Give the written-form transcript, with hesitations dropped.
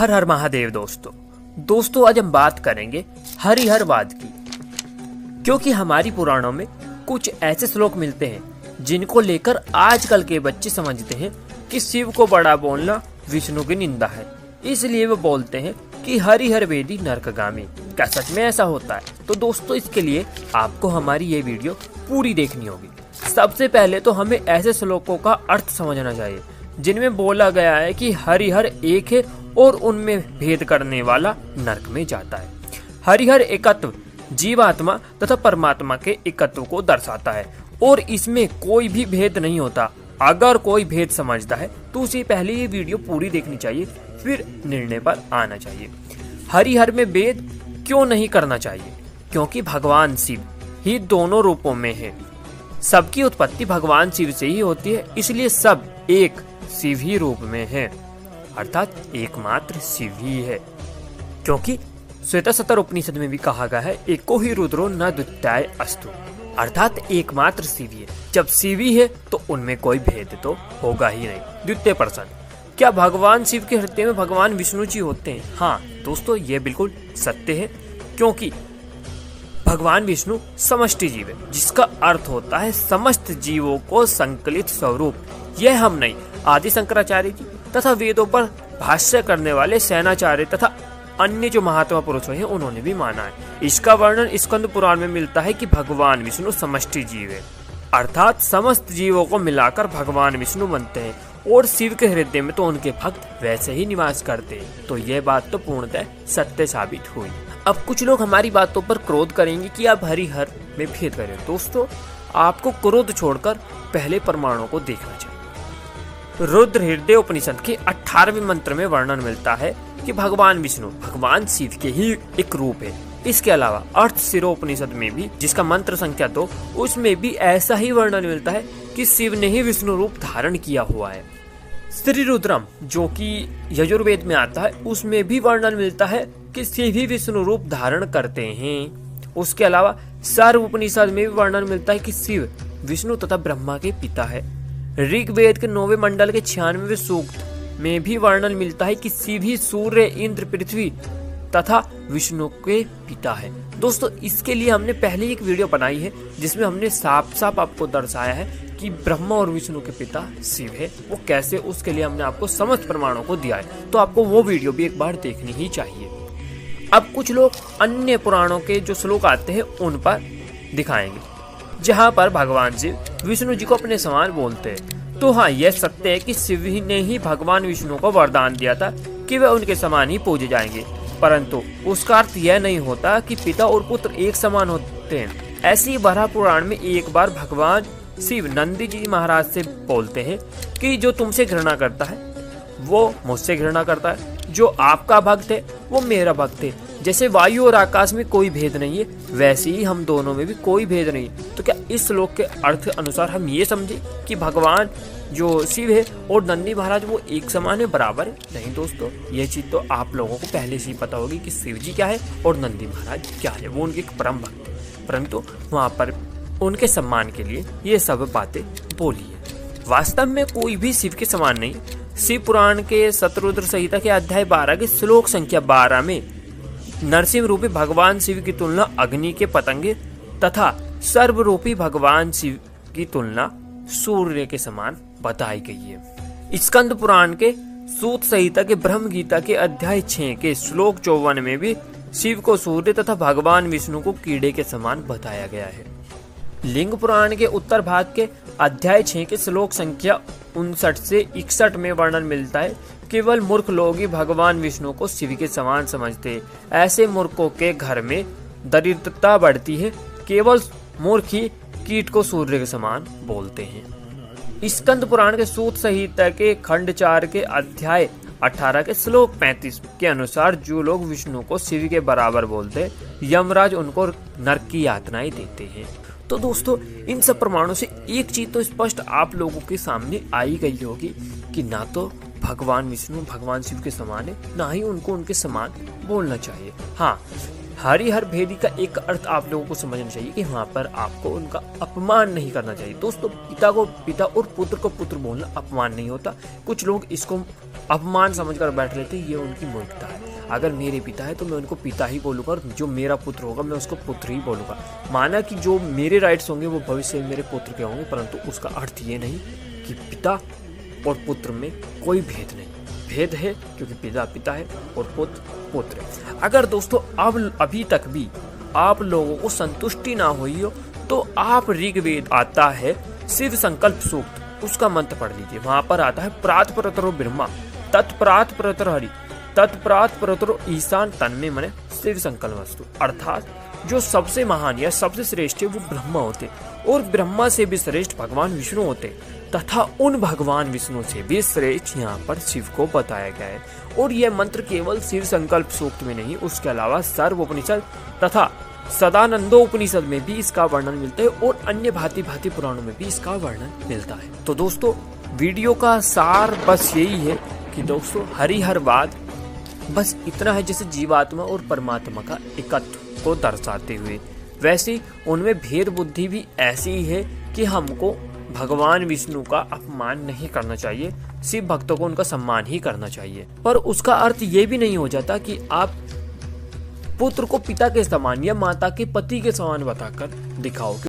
हर हर महादेव दोस्तों आज हम बात करेंगे हरिहरवाद की, क्योंकि हमारी पुराणों में कुछ ऐसे श्लोक मिलते हैं जिनको लेकर आजकल के बच्चे समझते हैं कि शिव को बड़ा बोलना विष्णु की निंदा है, इसलिए वो बोलते हैं कि हरिहर वेदी नरकगामी। क्या सच में ऐसा होता है? तो दोस्तों इसके लिए आपको हमारी ये वीडियो पूरी देखनी होगी। सबसे पहले तो हमें ऐसे श्लोकों का अर्थ समझना चाहिए जिनमें बोला गया है कि हरिहर एक है और उनमें भेद करने वाला नरक में जाता है। हरिहर एकत्व जीवात्मा तथा परमात्मा के एकत्व को दर्शाता है और इसमें कोई भी भेद नहीं होता। अगर कोई भेद समझता है तो उसे पहले ये वीडियो पूरी देखनी चाहिए, फिर निर्णय पर आना चाहिए। हरिहर में भेद क्यों नहीं करना चाहिए? क्योंकि भगवान शिव ही दोनों रूपों में है। सबकी उत्पत्ति भगवान शिव से ही होती है, इसलिए सब एक शिव ही रूप में है, अर्थात एकमात्र शिव ही है। क्योंकि श्वेतसतर उपनिषद में भी कहा गया है, एको ही रुद्रो न द्वितीय अस्तु, अर्थात एकमात्र शिव ही है। जब शिव ही है तो उनमें कोई भेद तो होगा ही नहीं। द्वितीय प्रश्न, क्या भगवान शिव के हृदय में भगवान विष्णु जी होते हैं? हाँ दोस्तों, ये बिल्कुल सत्य है, क्योंकि भगवान विष्णु समष्टि जीव है, जिसका अर्थ होता है समस्त जीवों को संकलित स्वरूप। यह हम नहीं, आदि शंकराचार्य जी तथा वेदों पर भाष्य करने वाले सेनाचार्य तथा अन्य जो महात्मा पुरुष हैं उन्होंने भी माना है। इसका वर्णन स्कंद पुराण में मिलता है कि भगवान विष्णु समष्टि जीव है, अर्थात समस्त जीवों को मिलाकर भगवान विष्णु बनते हैं और शिव के हृदय में तो उनके भक्त वैसे ही निवास करते हैं। तो यह बात तो पूर्णतः सत्य साबित हुई। अब कुछ लोग हमारी बातों पर क्रोध करेंगे कि आप हरिहर में भेद करें। दोस्तों आपको क्रोध छोड़कर पहले प्रमाणों को देखना चाहिए। रुद्र हृदय उपनिषद के 18वें मंत्र में वर्णन मिलता है कि भगवान विष्णु भगवान शिव के ही एक रूप है। इसके अलावा अर्थशिरो उपनिषद में भी, जिसका मंत्र संख्या 2, उसमें भी ऐसा ही वर्णन मिलता है कि शिव ने ही विष्णु रूप धारण किया हुआ है। श्री रुद्रम जो कि यजुर्वेद में आता है, उसमें भी वर्णन मिलता है कि शिव ही विष्णु रूप धारण करते हैं। उसके अलावा सर्व उपनिषद में भी वर्णन मिलता है कि शिव विष्णु तथा ब्रह्मा के पिता है। ऋग्वेद के 9वें मंडल के 96वें सूक्त में भी वर्णन मिलता है कि शिव ही सूर्य, इंद्र, पृथ्वी तथा विष्णु के पिता है। दोस्तों इसके लिए हमने पहले एक वीडियो बनाई है जिसमें हमने साफ साफ आपको दर्शाया है कि ब्रह्मा और विष्णु के पिता शिव है, वो कैसे, उसके लिए हमने आपको समस्त प्रमाणों को दिया है। तो आपको वो वीडियो भी एक बार देखनी ही चाहिए। अब कुछ लोग अन्य पुराणों के जो श्लोक आते हैं उन पर दिखाएंगे जहाँ पर भगवान शिव विष्णु जी को अपने समान बोलते हैं। तो हाँ, यह सत्य है कि शिव ही ने ही भगवान विष्णु को वरदान दिया था कि वे उनके समान ही पूजे जाएंगे, परंतु उसका अर्थ यह नहीं होता कि पिता और पुत्र एक समान होते हैं। ऐसी बराह पुराण में एक बार भगवान शिव नंदी जी महाराज से बोलते हैं कि जो तुमसे घृणा करता है वो मुझसे घृणा करता है, जो आपका भक्त है वो मेरा भक्त है। जैसे वायु और आकाश में कोई भेद नहीं है, वैसे ही हम दोनों में भी कोई भेद नहीं है। तो क्या इस श्लोक के अर्थ अनुसार हम ये समझे कि भगवान जो शिव है और नंदी महाराज वो एक समान है, बराबर है? नहीं दोस्तों, ये चीज तो आप लोगों को पहले से ही पता होगी कि शिव जी क्या है और नंदी महाराज क्या है। वो उनके परम भक्त है, परंतु वहाँ पर उनके सम्मान के लिए ये सब बातें बोली है। वास्तव में कोई भी शिव के समान नहीं। शिव पुराण के शतरुद्र संहिता के अध्याय 12 के श्लोक संख्या 12 में नरसिंह रूपी भगवान शिव की तुलना अग्नि के पतंगे तथा सर्वरूपी भगवान शिव की तुलना सूर्य के समान बताई गई है। स्कंद पुराण के सूत संहिता के ब्रह्म गीता के अध्याय 6 के श्लोक 54 में भी शिव को सूर्य तथा भगवान विष्णु को कीड़े के समान बताया गया है। लिंग पुराण के उत्तर भाग के अध्याय 6 के श्लोक संख्या 59 से 61 में वर्णन मिलता है, केवल मूर्ख लोग ही भगवान विष्णु को शिव के समान समझते हैं। ऐसे मूर्खों के घर में दरिद्रता बढ़ती है, केवल मूर्ख ही कीट को सूर्य के समान बोलते हैं। स्कंद पुराण के सूत संहिता के खंड 4 के अध्याय 18 के श्लोक 35 के अनुसार जो लोग विष्णु को शिव के बराबर बोलते हैं, यमराज उनको नरक की यातनाएं देते हैं। तो दोस्तों इन सब प्रमाणों से एक चीज तो स्पष्ट आप लोगों के सामने आई गई होगी कि ना तो भगवान विष्णु भगवान शिव के समान है, ना ही उनको उनके समान बोलना चाहिए। हाँ, हरिहर भेदी का एक अर्थ आप लोगों को समझना चाहिए कि वहाँ पर आपको उनका अपमान नहीं करना चाहिए। दोस्तों पिता को पिता और पुत्र को पुत्र बोलना अपमान नहीं होता। कुछ लोग इसको अपमान समझकर बैठ लेते, ये उनकी मूर्खता है। अगर मेरे पिता है तो मैं उनको पिता ही बोलूँगा, और जो मेरा पुत्र होगा मैं उसको पुत्र ही बोलूँगा। माना कि जो मेरे राइट्स होंगे वो भविष्य में मेरे पुत्र के होंगे, परंतु उसका अर्थ ये नहीं कि पिता और पुत्र में कोई भेद नहीं। भेद है, क्योंकि पिता पिता है और पुत्र पुत्र है। अगर दोस्तों अब अभी तक भी आप लोगों को संतुष्टि ना हुई हो तो आप ऋग्वेद आता है शिव संकल्प सूक्त, उसका मंत्र पढ़ लीजिए। वहां पर आता है प्रात परतरो ब्रह्मा तत्प्रात परतर हरि तत्प्रात परतरो ईशान तन्मे मने शिव संकल्प वस्तु। अर्थात जो सबसे महान या सबसे श्रेष्ठ है वो ब्रह्मा होते, और ब्रह्मा से भी श्रेष्ठ भगवान विष्णु होते, तथा उन भगवान विष्णु से भी श्रेष्ठ यहाँ पर शिव को बताया गया है। और यह मंत्र केवल शिव संकल्प सूक्त में नहीं, उसके अलावा सर्व उपनिषद तथा सदानंदो उपनिषद में भी इसका वर्णन मिलता है, और अन्य भांति भांति पुराणों में भी इसका वर्णन मिलता है। तो दोस्तों वीडियो का सार बस यही है कि दोस्तों हरिहरवाद बस इतना है जैसे जीवात्मा और परमात्मा का एकत्व को दर्शाते हुए, वैसे उनमें भेद बुद्धि भी ऐसी ही है कि हमको भगवान विष्णु का अपमान नहीं करना चाहिए, शिव भक्तों को उनका सम्मान ही करना चाहिए। पर उसका अर्थ ये भी नहीं हो जाता कि आप पुत्र को पिता के समान या माता के पति के समान बताकर दिखाओ।